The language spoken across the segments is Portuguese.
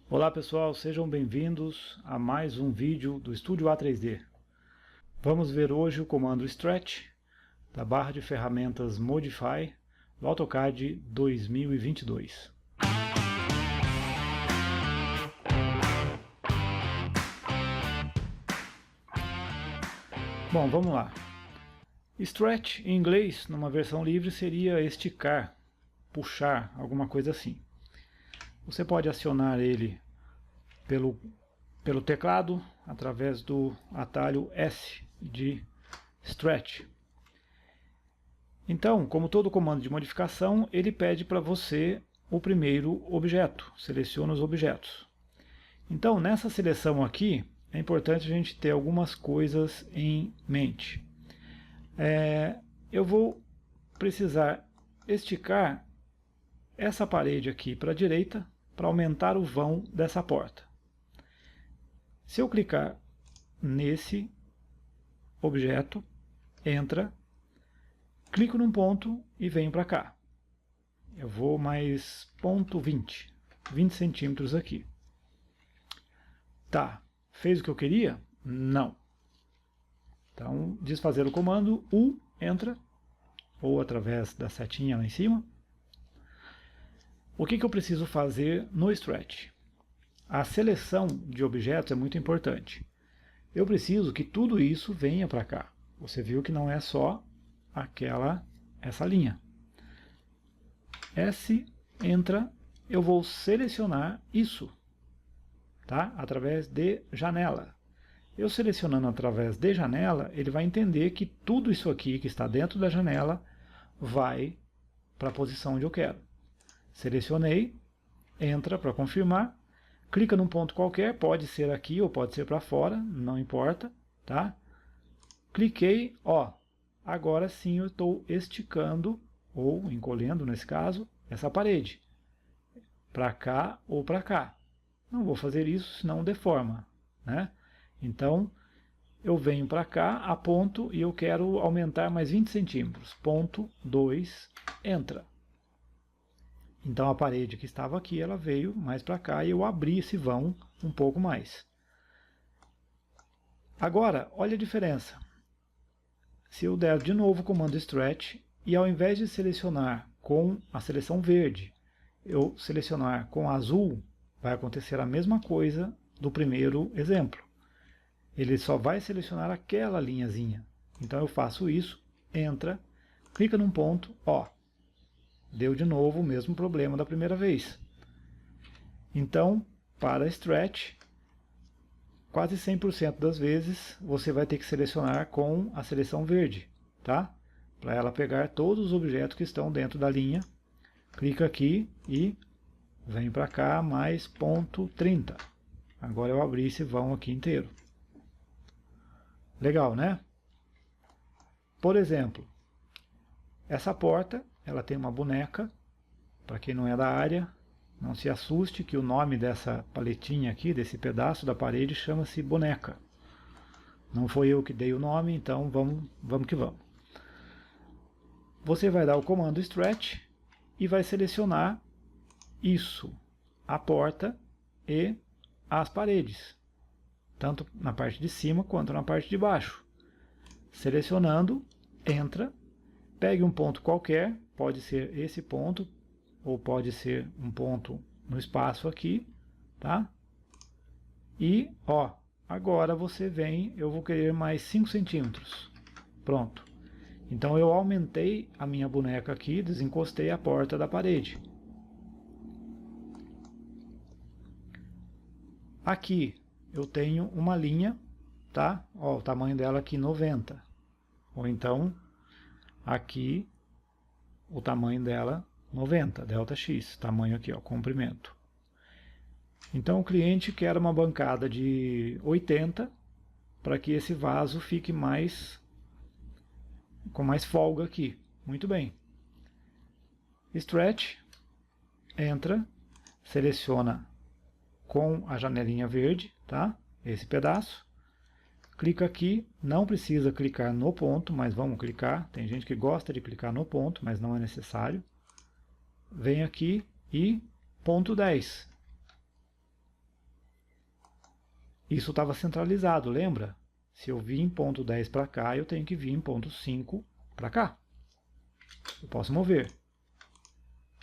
Olá pessoal, sejam bem-vindos a mais um vídeo do Estúdio A3D. Vamos ver hoje o comando Stretch da barra de ferramentas Modify do AutoCAD 2022. Bom, vamos lá. Stretch em inglês, numa versão livre, seria esticar, puxar, alguma coisa assim. Você pode acionar ele pelo teclado, através do atalho S de Stretch. Então, como todo comando de modificação, ele pede para você o primeiro objeto, seleciona os objetos. Então, nessa seleção aqui, é importante a gente ter algumas coisas em mente. Eu vou precisar esticar essa parede aqui para a direita, para aumentar o vão dessa porta. Se eu clicar nesse objeto, entra, clico num ponto e venho para cá. Eu vou mais ponto 20 centímetros aqui. Tá, fez o que eu queria? Não. Então, desfazer o comando, U, entra, ou através da setinha lá em cima. O que eu preciso fazer no Stretch? A seleção de objetos é muito importante. Eu preciso que tudo isso venha para cá. Você viu que não é só essa linha. S, entra, eu vou selecionar isso, tá? Através de janela. Eu selecionando através de janela, ele vai entender que tudo isso aqui que está dentro da janela vai para a posição onde eu quero. Selecionei, entra para confirmar, clica num ponto qualquer, pode ser aqui ou pode ser para fora, não importa, tá? Cliquei, ó, agora sim eu estou esticando, ou encolhendo nesse caso, essa parede, para cá ou para cá. Não vou fazer isso, senão deforma, né? Então, eu venho para cá, aponto e eu quero aumentar mais 20 centímetros. Ponto 2, entra. Então a parede que estava aqui, ela veio mais para cá e eu abri esse vão um pouco mais. Agora, olha a diferença. Se eu der de novo o comando Stretch e ao invés de selecionar com a seleção verde, eu selecionar com azul, vai acontecer a mesma coisa do primeiro exemplo. Ele só vai selecionar aquela linhazinha. Então eu faço isso, entra, clica num ponto, ó, deu de novo o mesmo problema da primeira vez. Então, para Stretch, quase 100% das vezes você vai ter que selecionar com a seleção verde, tá? Para ela pegar todos os objetos que estão dentro da linha. Clica aqui e vem para cá mais ponto 30. Agora eu abri esse vão aqui inteiro. Legal, né? Por exemplo, essa porta, ela tem uma boneca. Para quem não é da área, não se assuste que o nome dessa paletinha aqui, desse pedaço da parede, chama-se boneca. Não foi eu que dei o nome, então vamos que vamos. Você vai dar o comando Stretch e vai selecionar isso, a porta e as paredes, tanto na parte de cima quanto na parte de baixo. Selecionando, entra, pegue um ponto qualquer, pode ser esse ponto, ou pode ser um ponto no espaço aqui, tá? E, ó, agora você vem, eu vou querer mais 5 centímetros. Pronto. Então eu aumentei a minha boneca aqui, desencostei a porta da parede. Aqui eu tenho uma linha, tá? Ó, o tamanho dela aqui 90. Ou então, aqui, o tamanho dela 90, ΔX, tamanho aqui, ó, comprimento. Então o cliente quer uma bancada de 80 para que esse vaso fique com mais folga aqui. Muito bem. Stretch, entra, seleciona com a janelinha verde, tá? Esse pedaço. Clica aqui, não precisa clicar no ponto, mas vamos clicar. Tem gente que gosta de clicar no ponto, mas não é necessário. Vem aqui e ponto 10. isso estava centralizado, lembra? Se eu vim em ponto 10 para cá, eu tenho que vir em ponto 5 para cá. Eu posso mover.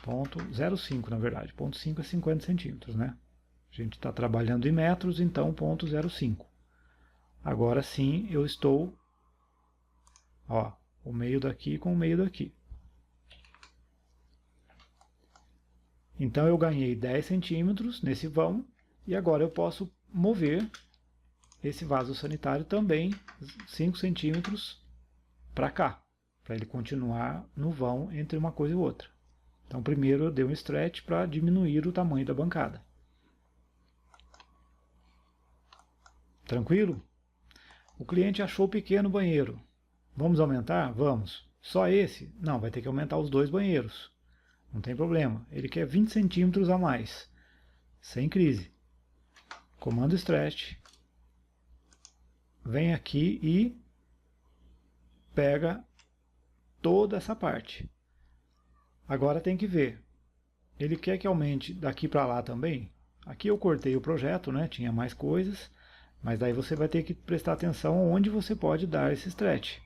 Ponto 0,5 na verdade. Ponto 5 é 50 centímetros, né? A gente está trabalhando em metros, então ponto 0,5. Agora sim eu estou, ó, o meio daqui com o meio daqui. Então eu ganhei 10 centímetros nesse vão e agora eu posso mover esse vaso sanitário também 5 centímetros para cá, para ele continuar no vão entre uma coisa e outra. Então primeiro eu dei um stretch para diminuir o tamanho da bancada. Tranquilo? O cliente achou pequeno o banheiro. Vamos aumentar? Vamos. Só esse? Não, vai ter que aumentar os dois banheiros. Não tem problema. Ele quer 20 centímetros a mais. Sem crise. Comando stretch. Vem aqui e pega toda essa parte. Agora tem que ver. Ele quer que aumente daqui para lá também? Aqui eu cortei o projeto, né? Tinha mais coisas. Mas daí você vai ter que prestar atenção onde você pode dar esse stretch.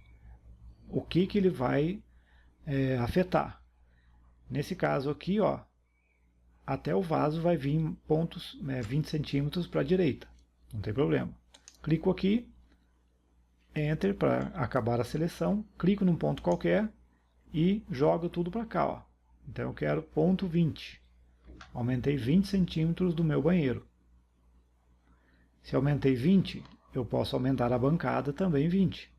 O que ele vai afetar. Nesse caso aqui, ó, até o vaso vai vir pontos 20 centímetros para a direita. Não tem problema. Clico aqui, Enter para acabar a seleção, clico num ponto qualquer e jogo tudo para cá. Ó. Então eu quero ponto 20. Aumentei 20 centímetros do meu banheiro. Se aumentei 20, eu posso aumentar a bancada também 20.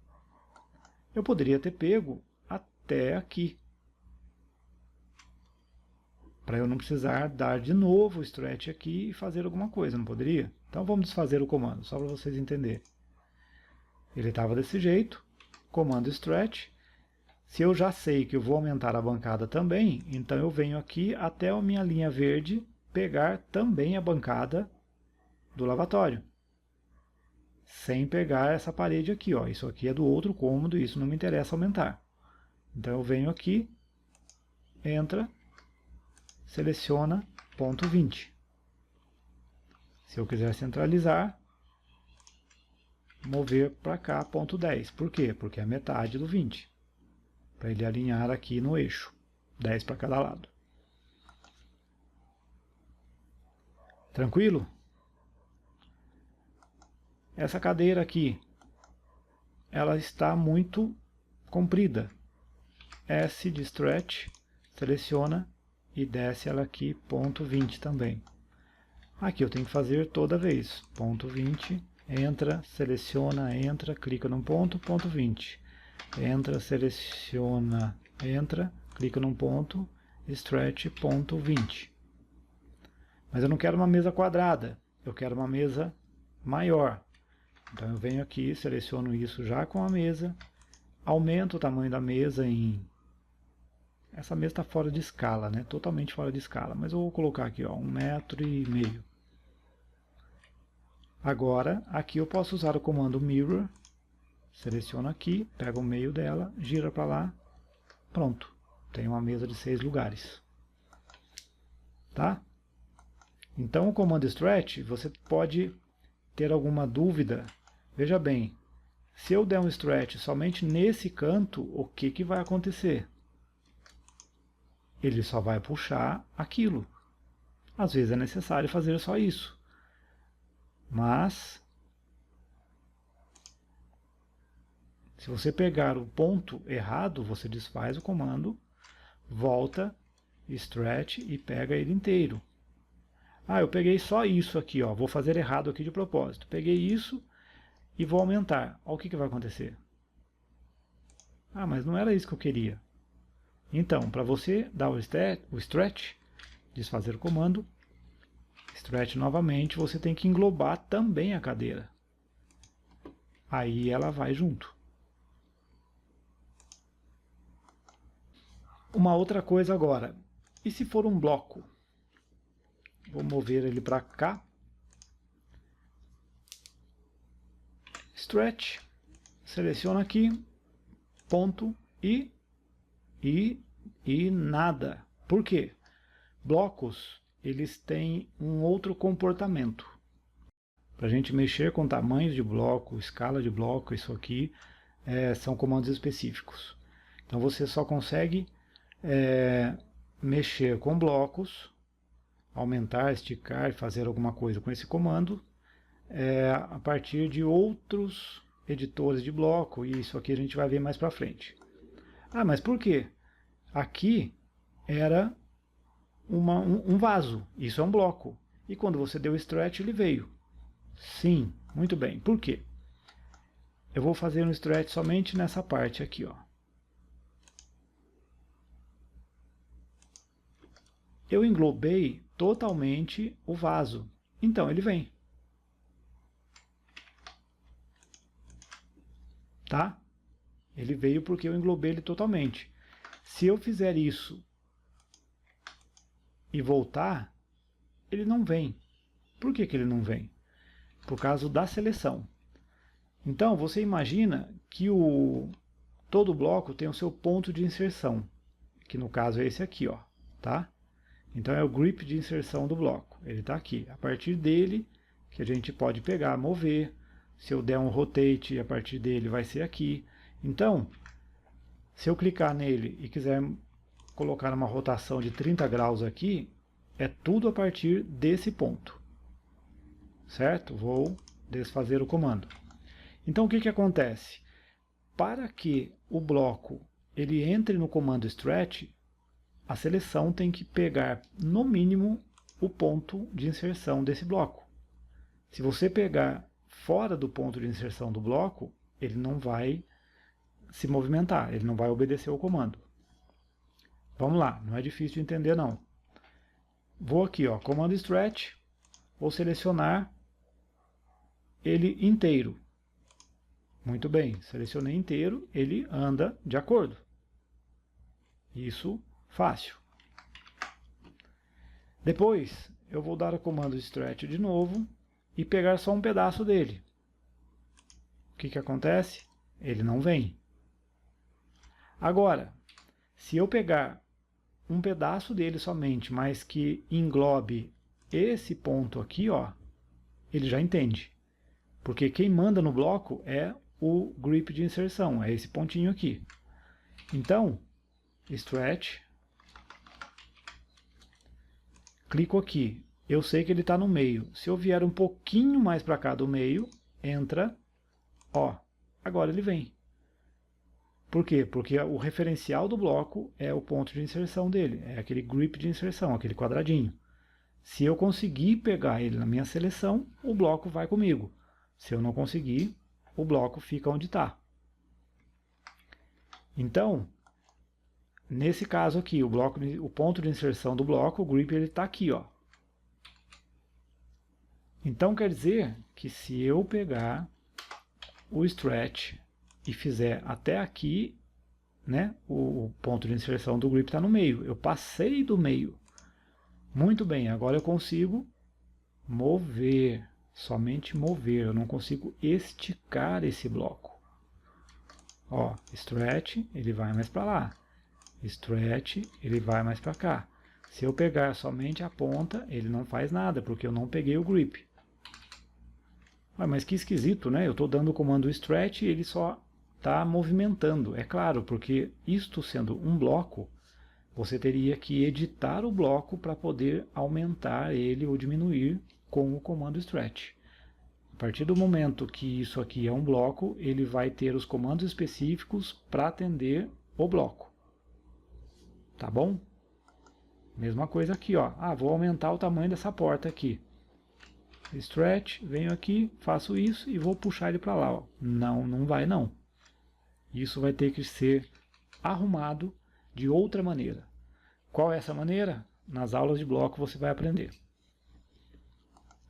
Eu poderia ter pego até aqui, para eu não precisar dar de novo o stretch aqui e fazer alguma coisa, não poderia? Então vamos desfazer o comando, só para vocês entenderem. Ele estava desse jeito, comando stretch. Se eu já sei que eu vou aumentar a bancada também, então eu venho aqui até a minha linha verde pegar também a bancada do lavatório. Sem pegar essa parede aqui, ó. Isso aqui é do outro cômodo e isso não me interessa aumentar. Então eu venho aqui, entra, seleciona ponto 20. Se eu quiser centralizar, mover para cá ponto 10. Por quê? Porque é a metade do 20. Para ele alinhar aqui no eixo. 10 para cada lado. Tranquilo? Essa cadeira aqui, ela está muito comprida. S de stretch, seleciona e desce ela aqui, ponto 20 também. Aqui eu tenho que fazer toda vez, ponto 20, entra, seleciona, entra, clica num ponto, ponto 20. Entra, seleciona, entra, clica num ponto, stretch, ponto 20. Mas eu não quero uma mesa quadrada, eu quero uma mesa maior. Então eu venho aqui, seleciono isso já com a mesa, aumento o tamanho da mesa em... Essa mesa está fora de escala, né? Totalmente fora de escala, mas eu vou colocar aqui, ó, 1,5 m. Agora, aqui eu posso usar o comando Mirror, seleciono aqui, pego o meio dela, gira para lá, pronto. Tem uma mesa de 6 lugares. Tá? Então o comando Stretch, você pode ter alguma dúvida. Veja bem, se eu der um stretch somente nesse canto, o que vai acontecer? Ele só vai puxar aquilo. Às vezes é necessário fazer só isso. Mas, se você pegar o ponto errado, você desfaz o comando, volta, stretch e pega ele inteiro. Ah, eu peguei só isso aqui, ó, vou fazer errado aqui de propósito. Peguei isso e vou aumentar. Olha o que vai acontecer. Ah, mas não era isso que eu queria. Então, para você dar o stretch, desfazer o comando, stretch novamente, você tem que englobar também a cadeira. Aí ela vai junto. Uma outra coisa agora. E se for um bloco? Vou mover ele para cá. Stretch, seleciona aqui, ponto e nada. Por quê? Blocos, eles têm um outro comportamento. Para a gente mexer com tamanhos de bloco, escala de bloco, isso aqui são comandos específicos. Então você só consegue mexer com blocos, aumentar, esticar, fazer alguma coisa com esse comando a partir de outros editores de bloco, e isso aqui a gente vai ver mais para frente. Ah, mas por quê? Aqui era um vaso, isso é um bloco, e quando você deu stretch ele veio. Sim, muito bem. Por quê? Eu vou fazer um stretch somente nessa parte aqui, ó. Eu englobei totalmente o vaso, então ele vem. Tá? Ele veio porque eu englobei ele totalmente. Se eu fizer isso e voltar, ele não vem. Por que que ele não vem? Por causa da seleção. Então, você imagina que todo bloco tem o seu ponto de inserção, que no caso é esse aqui, ó, tá? Então é o grip de inserção do bloco, ele está aqui. A partir dele, que a gente pode pegar, mover, se eu der um rotate, a partir dele vai ser aqui. Então, se eu clicar nele e quiser colocar uma rotação de 30 graus aqui, é tudo a partir desse ponto. Certo? Vou desfazer o comando. Então o que que acontece? Para que o bloco ele entre no comando stretch, a seleção tem que pegar no mínimo o ponto de inserção desse bloco. Se você pegar fora do ponto de inserção do bloco, ele não vai se movimentar, ele não vai obedecer o comando. Vamos lá, não é difícil de entender não. Vou aqui, ó, comando stretch, vou selecionar ele inteiro. Muito bem, selecionei inteiro, ele anda de acordo. Isso, fácil. Depois, eu vou dar o comando stretch de novo e pegar só um pedaço dele. O que que acontece? Ele não vem. Agora, se eu pegar um pedaço dele somente, mas que englobe esse ponto aqui, ó, ele já entende. Porque quem manda no bloco é o grip de inserção, é esse pontinho aqui. Então, stretch, clico aqui, eu sei que ele está no meio. Se eu vier um pouquinho mais para cá do meio, entra, ó, agora ele vem. Por quê? Porque o referencial do bloco é o ponto de inserção dele, é aquele grip de inserção, aquele quadradinho. Se eu conseguir pegar ele na minha seleção, o bloco vai comigo. Se eu não conseguir, o bloco fica onde está. Então, nesse caso aqui, o ponto de inserção do bloco, o grip, ele está aqui, ó. Então quer dizer que se eu pegar o stretch e fizer até aqui, né, o ponto de inserção do grip está no meio. Eu passei do meio. Muito bem, agora eu consigo mover, somente mover. Eu não consigo esticar esse bloco. Ó, stretch, ele vai mais para lá. Stretch, ele vai mais para cá. Se eu pegar somente a ponta, ele não faz nada, porque eu não peguei o grip. Mas que esquisito, né? Eu estou dando o comando stretch e ele só está movimentando. É claro, porque isto sendo um bloco, você teria que editar o bloco para poder aumentar ele ou diminuir com o comando stretch. A partir do momento que isso aqui é um bloco, ele vai ter os comandos específicos para atender o bloco. Tá bom? Mesma coisa aqui, ó. Ah, vou aumentar o tamanho dessa porta aqui. Stretch, venho aqui, faço isso e vou puxar ele para lá, ó. Não, não vai não. Isso vai ter que ser arrumado de outra maneira. Qual é essa maneira? Nas aulas de bloco você vai aprender.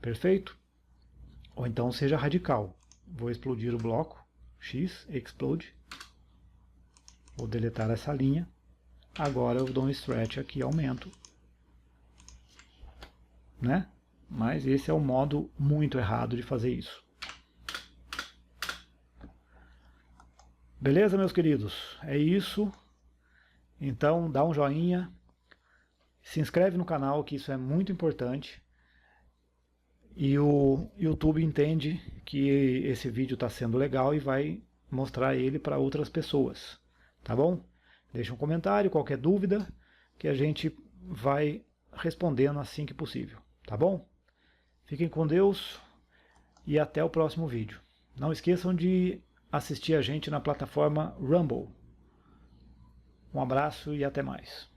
Perfeito? Ou então seja radical. Vou explodir o bloco, X, explode. Vou deletar essa linha. Agora eu dou um stretch aqui, aumento. Né? Mas esse é o modo muito errado de fazer isso. Beleza, meus queridos? É isso. Então, dá um joinha. Se inscreve no canal, que isso é muito importante. e o YouTube entende que esse vídeo está sendo legal e vai mostrar ele para outras pessoas, tá bom? Deixa um comentário, qualquer dúvida, que a gente vai respondendo assim que possível, tá bom? Fiquem com Deus e até o próximo vídeo. Não esqueçam de assistir a gente na plataforma Rumble. Um abraço e até mais.